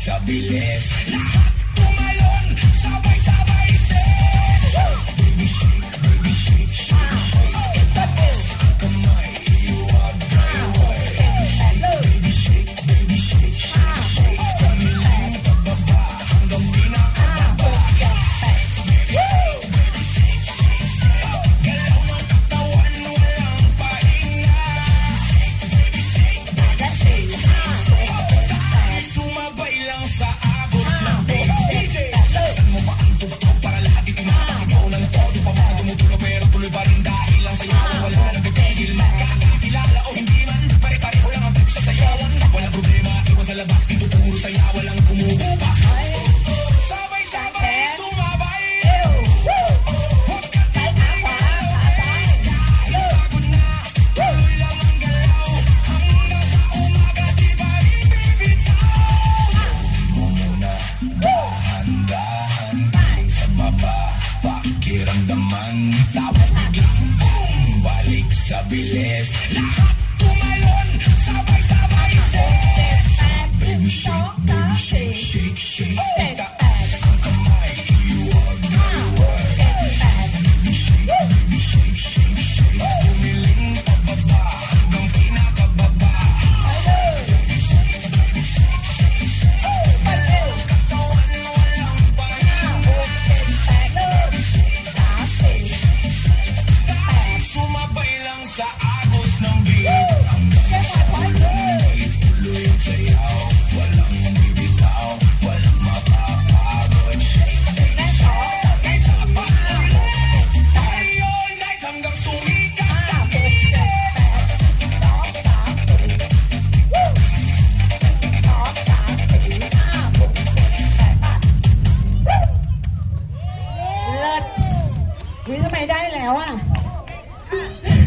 sa bilis. Lahat tumalon, sabay-sabay set. Baby shake, baby shake, shake, shake. Kamay, iwag, iwag. Baby shake, baby shake, shake, shake. Kamilang pababa hanggang pinakababa. Baby shake, shake, shake. Galaw ng katawan, walang pahinga. Baby shake, baby shake, shake. Sumabay lang sa agos ng DJ. Saan mo ba ang tugtog para lahat itinapasigaw ng todo? Pamadumutulo pero tuloy pa rin dahil lang sa'yo. Wala nang titigil, makakakilala o hindi man. Pare-pareho lang ang trip sa sayawan. Walang problema, iwan sa labas, dito puro saya. Walang kumukupa. Sabay-sabay, sumabay. Huwag ka titigil, okay? Dahil pagod na, tuloy lang ang galaw. Hanggang sa umaga, di ba ibibitaw? Muna, dahan-dahan, piling sa baba, pakiramdaman. Tapos biglang boom, balik sa bilis. Lahat tumalon, sabay-sabay set. Baby shake, baby shake, shake, shake. Itaas ang kamay, iwag, iwag. Baby shake, shake, shake. Pumiling pababa hanggang pinakababa. Baby shake, shake, shake. Baliw katawan, walang pahinga. Baby shake, dahil sumabay lang sa agos ng beat. Hanggang sa ulo tuloy ang sayaw. Walang bibitaw, walang mapapagod. Shake, shake, shake. Kahit sa pagkalit, tayo all night hanggang sumikat ang init.เลิศวิทำไมได้แล้วอ่ะ